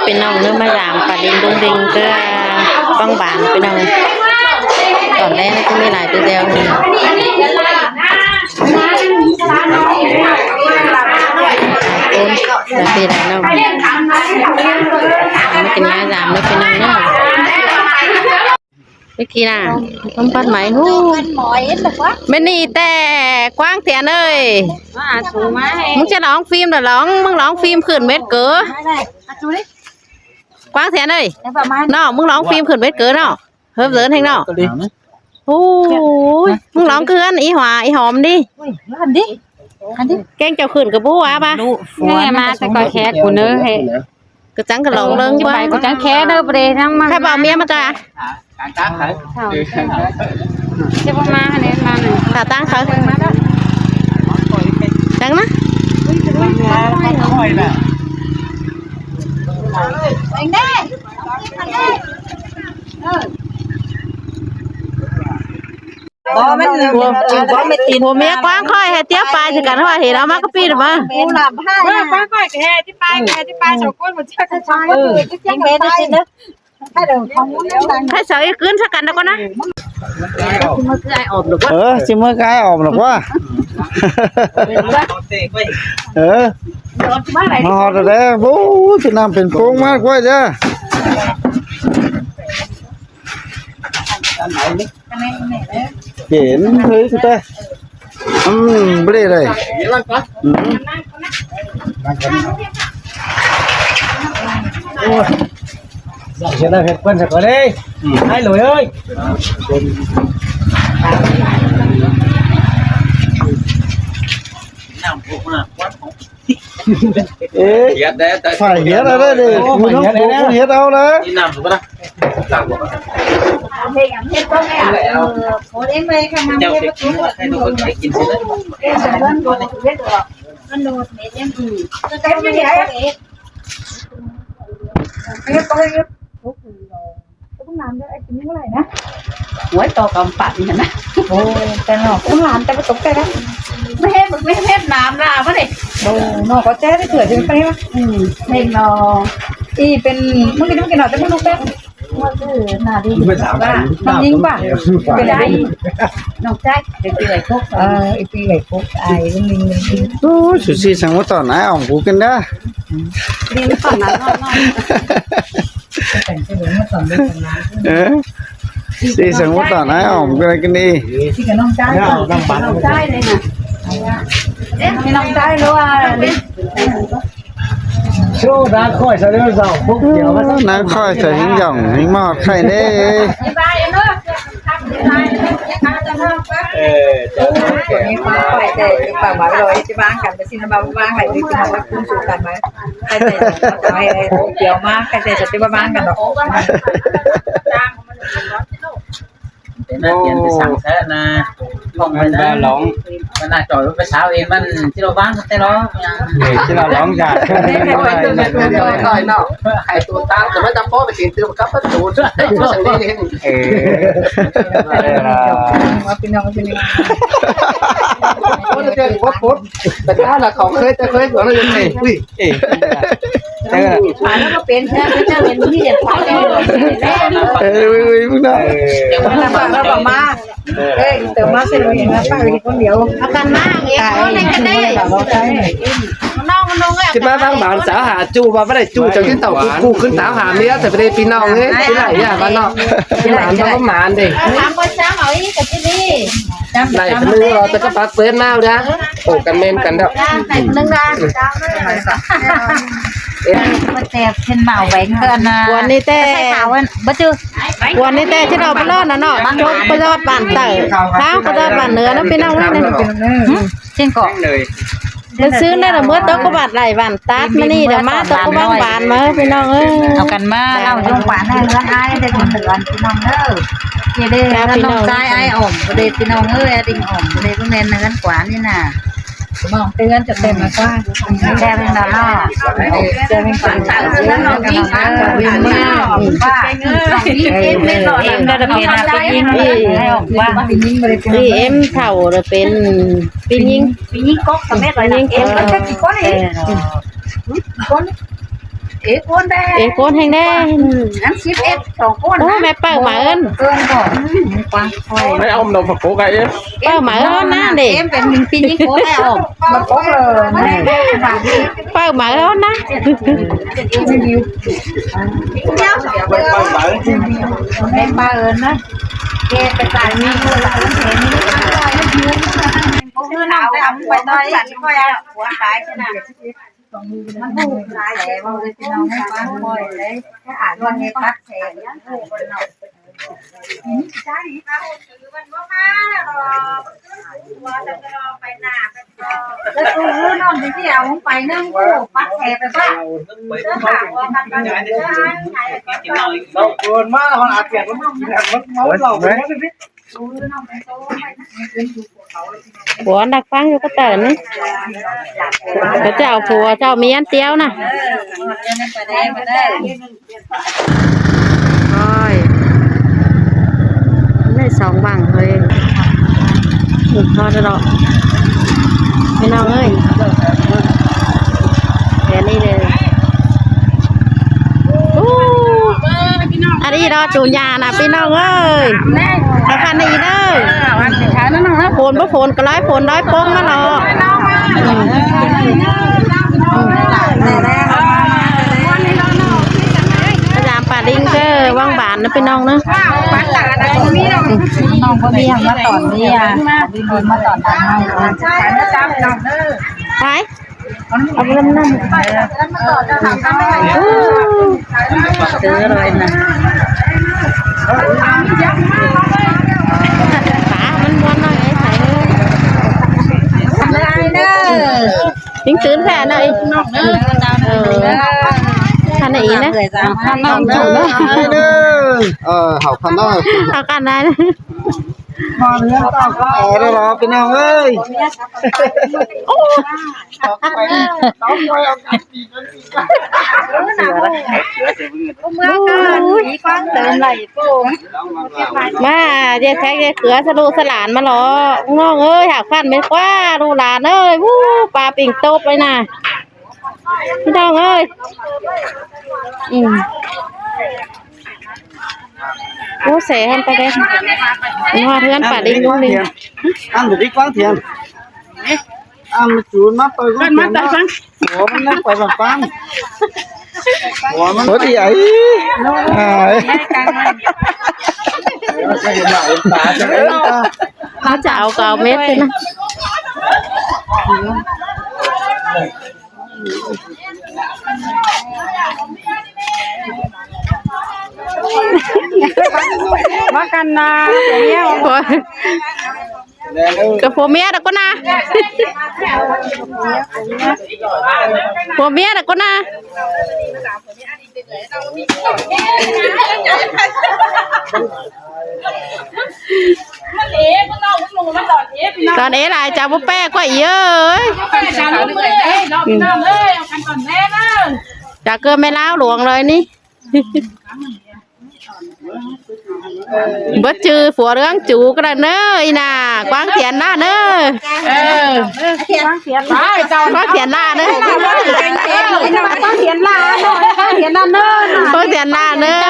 เป็นน้องเนื้อมายามปลาดิงดุงดิงก็บ้างบานเป็นน้องตอนแรกก็มีหลายตัวเดียวนี่แต่ปีไหนน้องไม่กินยายามไม่เป็นน้องเนาะเมื่อกี้น่ะต้องปัดไหมฮู้ไม่นี่แต่กว้างเสียเลยมึงจะร้องฟิล์มหรือร้องมึงร้องฟิล์มขึ้นเม็ดเก๋อกว้างเสียเลยเนาะมึงร้องฟิล์มขึ้นเม็ดเก๋เนาะเพิ่มเดินให้เนาะโอ้ยมึงร้องเกินอีหวาอีหอมดิแกงเจ้าขึ้นกับบัวป่ะแม่มาแต่ก็แค่กูเนื้อเฮ้ก็จังก็ลองเรื่องไปก็จังแค่เด้อประเดี๋ยวนั่งมาแค่บอกเมียมาจ้ะจะมาเนี่ยมาหนึ่งขาตั้งเขาจังนะบ่แม่นบ่ไม่ตีหัวเมียกว้างค่อยให้เตี้ยปลายสิกันว่าเห็นเอามาก็ปีนมาผู้หลับให้กว้างค่อยแค่ที่ปลายสองก้นบ่จักจะใช่จังเบ็ดสิเด้อให้เด้อให้เสาอีกคืนสักกันแล้วก็นะจิมือไก่ออมหรอกว่าจิมือไก่ออมหรอกว่ามาหอดแล้วโอ้ยเป็นน้ำเป็นโค้งมากกว่าจ้ะเห็นเฮ้ยสุดเลยไม่ได้เลยเชื่อได้เห็ดก้นสักคนเลยให้หลุยเอ้ยเอ๊ะใส่เห็ดอะไรดิคุณต้องปลูกเห็ดเอาเลยนี่น้ำถูกปะนะหลังบอกเห็ดก็ไม่เอาโอ้เอ็งไปข้างในเห็ดก็ให้ทุกคนไปกินสิเลยมันโดนเห็ดหรอมันโดนเห็ดยังดีจะได้ไม่ได้เห็ดก็ให้ต้องน้ำด้วยไอ้กินเมื่อไหร่นะหัวต่อกำปั่นเห็นไหมโอ้แต่หนอกต้องน้ำแต่ไม่ตกใจนะไม่เห็ดน้ำนะมาดิโอ้หนอกก็แจ้ได้เกิดจะไปไหมเห็นหนออีเป็นเมื่อกี้หนอแต่ไม่รู้แป๊บว่าคือหน้าดีว่าน้องยิงป่ะเป็นไรน้องใจไอ้ปีไหลพกไอ้ปีไหลพกไอ้ลุงลิงโอ้สุดที่สังวรต่อไหนอ่องกูกันได้ดีไม่ต่อไหนแต่งเฉลิมมาต่อด้วยกันนะที่สังวรต่อไหนอ่องกันอะไรกันดีที่กับน้องใจน้องใจเลยนะให้น้องใจรู้ว่าชูน้าค่อยใส่เรื่องเสาพวกเดียวน้าค่อยใส่หิ้งหย่องหิ้งหม้อไข่เน่ตัวนี้ฟ้าไฟแต่ปากหมาลอยที่บ้านกันแต่สินะบ้านไหนที่กินแล้วคุ้มสูกันไหมใครแต่ไอ้เดียวมากใครแต่จะที่บ้านกันหรอกน่าเปลี่ยนไปสั่งแท้นะห้องมันน่าร้องมันน่าจอดไปเช้าเองมันที่เราบ้านแต่ร้องที่เราร้องจากก่อยเนาะไอ้ตัวตามแต่ไม่จำพ่อไปกินเติมกับประตูด้วยสั่งได้เองมาพี่น้องพี่น้องคนเดียววัดพุทธแต่ถ้าเราเขาเคยสอนเราอย่างไรอุ้ยผ่านแล้วก็เป็นแค่เจ้าเห็นที่เด็ดผ่านแล้วมึงได้แล้วบอกมาเติมมาเสร็จแล้วอย่างนั้นป้าไปคนเดียวเอากันมากเองเขาในกันได้น้องคิดมาทางบ้านสาวหาจูมาไม่ได้จูจากที่เต่ากูขึ้นสาวหาเมียแต่ไปได้พี่น้องเฮ้ยที่ไหนอ่ะบ้านนอกที่หลานเขาก็หมานดิถามคนช้างเอาอีกกับที่นี่ไหนเป็นนึงเราจะก็ปักเฟซมาแล้วโอ้กันเมนกันเด้อนึงได้มาแต่เห็นเมาแหวนกันนะวันนี้แต่บัจือวันนี้แต่ที่เราไปรอดนะเนาะจบไปรอดบ้านเต๋อเท้าก็รอดบ้านเนื้อแล้วไปนั่งนี่เช่นก่อนไปซื้อได้ละเมื่อโต๊ะก็บาดไหลบ้านตัดมานี่เดี๋ยวมาโต๊ะก็บ้านมาพี่น้องเอากันมาเอาลงหวานให้เงินไอ้ได้ถึงเดือนพี่น้องเด้อเดี๋ยวได้น้องชายไอ้อ่อมเดี๋ยวพี่น้องดิ่งอ่อมเดี๋ยวต้องเน้นเงินกว่านี่น่ะมองเตือนจะเต็มมากว่าแค่เป็นดอลลาร์จะเป็นฝันต่างเรื่องน้องยิงวิ่งมาว่าเอ็มได้เป็นอะไรยิงให้ออกว่ายิงบริการเอ็มเข่าจะเป็นปียิงก๊อกสมัยก่อนยิงเอ็มก็จะกี่ก้อนเองก้อน เอ๊ะคนแดง เอโกนแห้งแดง งั้น11 2คน โอ้แม่เป้าหมาเอิ้น เกินก่อนกว้างคอย ไม่เอานมผักโขกไอ้ เป้าหมาเอิ้นนะเด็ก เอ็มเป็นยิงปีนี้โคตรออก มาโป๊กเลยแม่บางที เป้าหมาเอิ้นนะ ไม่ยิ้ว ไม่ไปไหน แม่ป้าเอิญนะเกไปตายมีคนหลายเห็นนี่ไม่ยิ้วคือหนาวทำไปตอนนี้ค่อยหัวตายขนาดมันหูตายแล้วมันเลยพี่น้องให้ป้าคอยเลยถ้าอ่านวันนี้พักแฉเนี่ยคนเรานี่ใช่ป้าถือมันว่ามาว่าจะรอไปหน้าไปรอแล้วตู้นอนที่เอาไปนึ่งกูพักแฉไปบ้างเสื้อขาวว่าทำกันได้เราเกินมากมันอาจเปลี่ยนมันเมาเราไหม ผัวดักฟังอยู่ก็เตินนี่เขาเจ้าผัวเจ้าเมียนเตี้ยวนะโอ้ยได้สองบังเลยพอจะดอกไม่น้องเอ้ยแค่นี้เลยอันนี้เราจูนยานะพี่น้องเอ้ยราคาดีเด้อโผล่บ่โผล่ก็ร้อยโผล่ร้อยโป้งมาหรอกพยายามป่าดิงเด้อว่างบานนะพี่น้องนะ น้องก็มีอย่างมาตอนนี้อ่ะดีมาตอนนั้นให้ ไปเอาไปนั่ง ซื้อเลยนะ ขามันม้วนหน่อยไอ้ไข่ ได้เด้อ ทิ้งตื้นแค่หน่อยขันไหนนะ ข้างนอกเด้อ เด้อเขาคันได้ เอากันได้ ได้รอพี่น้องเอ้ยต้องไปเอากันปีกัน เมื่อกันมีความเติมไหลปูมาเดี๋ยวแท็กเดี๋ยวเขือสะดุสลานมาหรอน้องเอ้ยหักฟันไม่กว่าดูหลานเอ้ยวู้ปลาปิ่งโต๊บเลยนะพี่น้องเอ้ยโอ้เสียหันไปเลยว่าเพื่อนป่าดิ้งดิ้ง ăn được đi quán tiền ăn chú mắt tôi cũng tiền đó ủa nó phải bằng quán ủa thì ấy sẽ hiện lại ta cho ấy ta เขาจะเอาเกาเม็ดเลยนะมากันนะกับผัวเมียเด็กก็นะผัวเมียเด็กก็นะตอนนี้ลายจะบุแป้กว่าเยอะจะเกินไม่เล่าหลวงเลยนี่bất chư phủa rương chú cái này nữa nè quang tiền la nữa quang tiền la nữa quang tiền la quang tiền la nữa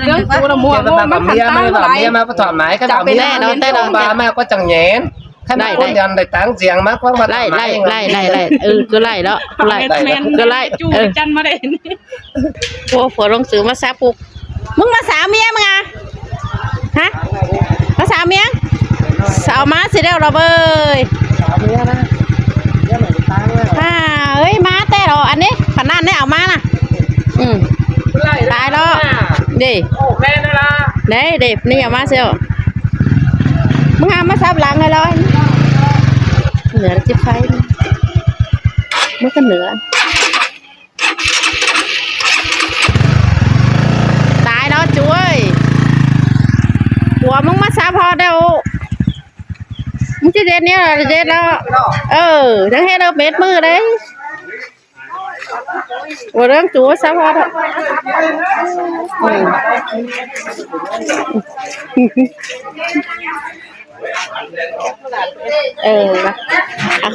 rương chú là mua mà mía mà có thoải mái cái mía nó tên là bà mà có chẳng nhén cái này con đàn để táng giềng mắc quá mà lại cứ lại đó lại cứ lại chân mà đây cô phủa rương chú mà sao phụcมึงมาสาวเมียมึงอ่ะฮะมาสาวเมียสาวมาสิเดียวเราเบยเอ้ยมาแต่เราอันนี้ขนาดนี้เอามาน่ะตายแล้วดิเด็บนี่เอามาเสียวมึงหามาซับหลังเลยเลยเหนือจิบไฟมึงก็เหนือchú ơi củaมึงมาซาพอเดี๋ยวมึงจะเด็ดเนี่ยเด็ดแล้วทั้งให้เราเม็ดมือđấy của đứa chúซาพอthôi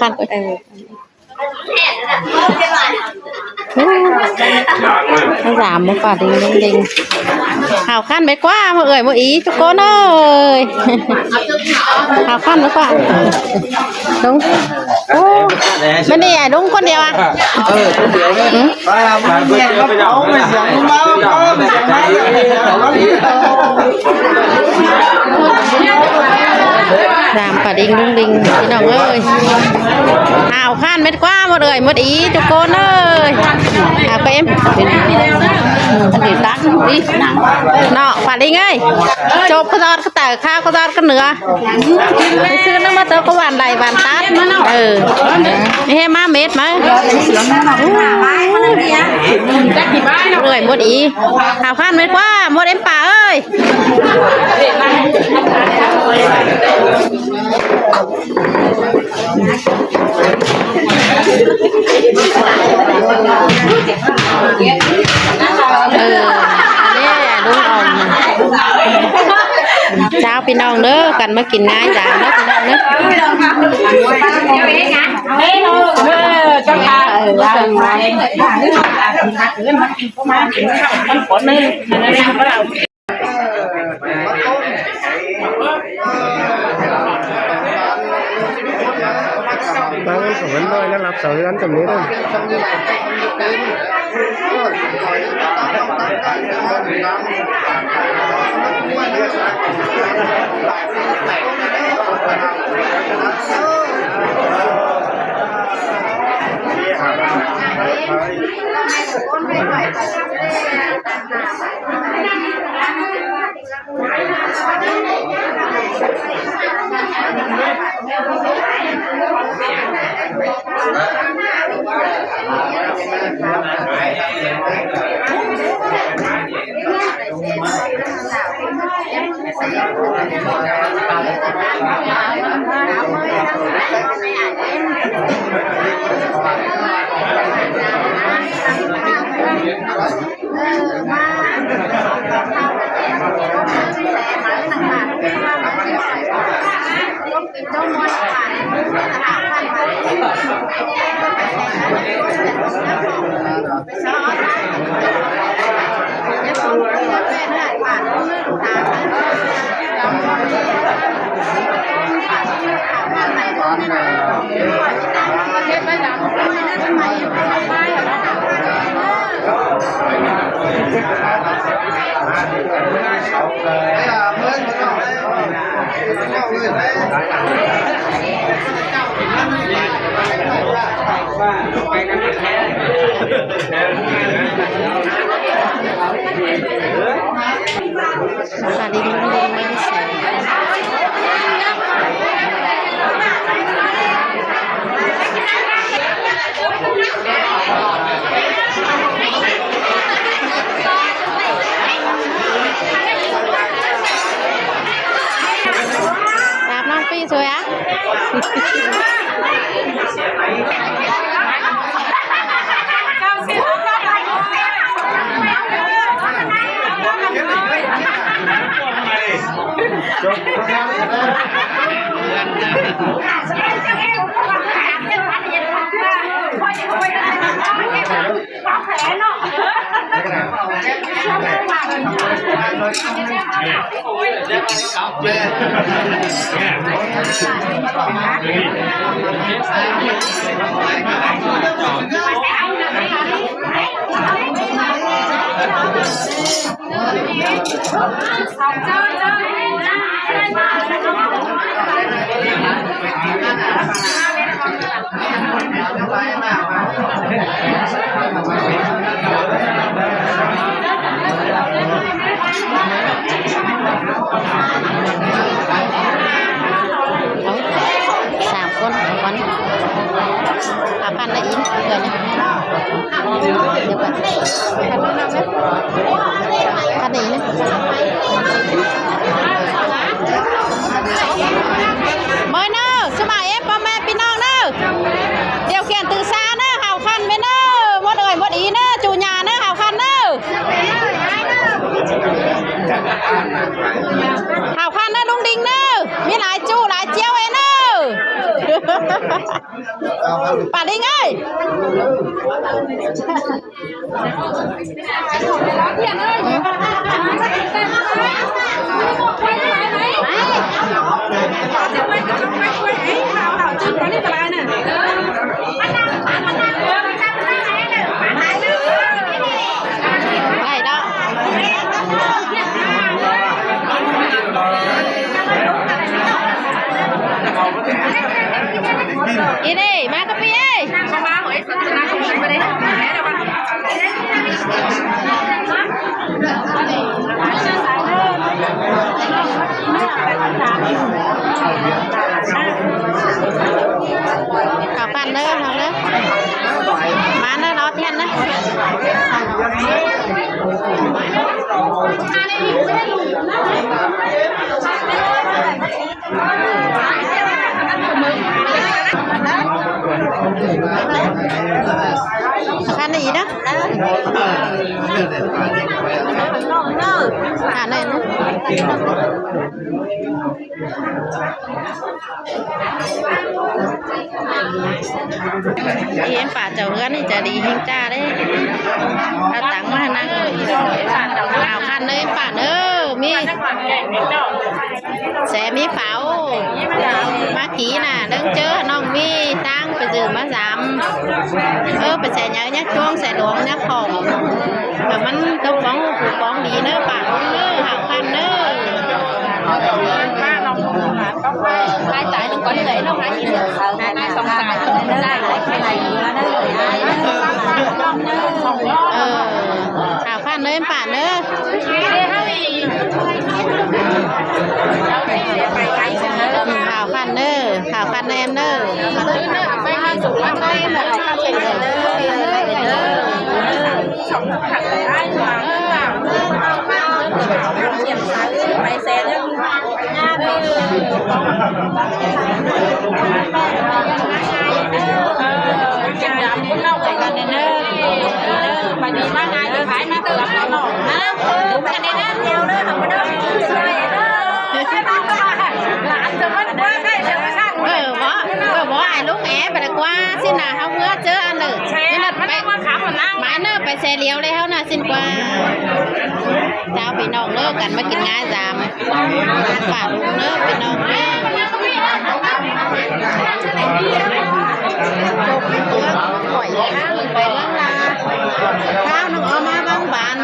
khăn ทั้งสามมันป่าดิงดิงข่าวขั้นไปกว่ามาเอ่ยมาอีทุกคนเอ้ยข่าวขั้นไปกว่าđúng โอ้ไม่ได้ใหญ่đúngคนเดียวอ่ะ làm cả đinh đung đinh chị đồng ơi hào khan mất quá một đời một ý cho con ơi hào các em thì tắt đi nọ phải đinh ơi chụp cái giọt cái tờ khao cái giọt cái nửa cái xưa nó mất tới có bàn đầy bàn tát he má mệt mà người một ý hào khan mất quá một em bà ơi đúng rồi chàoพี่น้องเด้อกันมากินง่ายจ้าเด้อพี่น้องเด้อบางวันของมันน้อยนะรับเสาร์นั้นตรงนี้ด้วยค่ะดีดีไม่ได้ใส่ตามน้องปีสวยอ่ะKapan lagi ini? Kan ini. Mới nơ, số mà em ba mẹ pin nong nơ. Điều khiển từ xa nơ, hào khăn bên nơ, một đời một ý nơ, chủ nhà nơ, hào khăn nơ. Hào khăn nơ, đung đinh nơ, biết lại chu lại chiêu em nơ. bà đi ngay này đó đi đi má cà phê ơi má hỏi đi cà phê nữa không nữa má nó thiên đó khăn này gì đó à này nữa em phải chầu gắn thì chả đi hình cha đấy à tặng mà năng ảo khăn đấy phải nữa mi sẽ mi pháo má ký nè đứng chớ non mi tăng phải giữ má giảm phải sẽ nhớ nhắc chuông sẽ đuống nhắc hồng mà mình đâu có phụ con đi nữa bà cũng nữa hảo khăn nữa hai trái đừng có lấy đâu hai gì hai sòng trái hảo khăn nữa em bạn nữa hảo khăn em nữa bay xe đó bà đi ba ngày thì phải má tự làm nó đúng cái này đó theo đó không có đó là anh tự bắt qua cái sự sang bỏ ai lúc mẹ bà qua xin nào không bữa chứ anh được nên là mãi nữa phải xe liều đây không nào xin qua sao bị nồng nữa cảnh mà kinh ngay giảm bà lúc nữa bị nồng thao nó có má băng bàn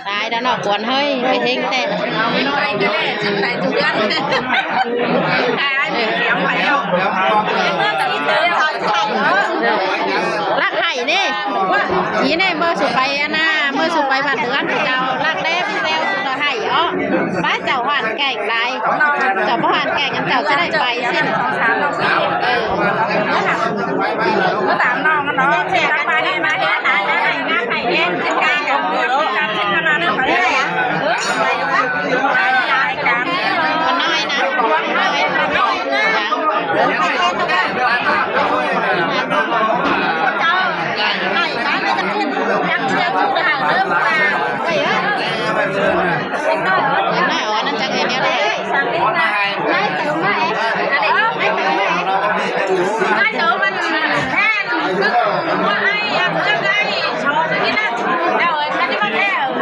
tại đã nó cuốn hơi bị hình tên lắc hay đi ý này mơ sụp bay na mơ sụp bay bàn tướng chào lắc đẹp theo tờ hay ó bác chào hoàn cảnh lại chào có hoàn cảnh anh chào sẽ lại bay xin nó tạm non nó xe tặng bay này mà hết này ngáp này đen trên cây trồng người đó trên nó nó phải đây à con nói nè nói ở nó chẳng em nhớ đây nói từ mà em nói từ mình than có ai chắc ai số cái đó đâu rồi cái đi bắt theo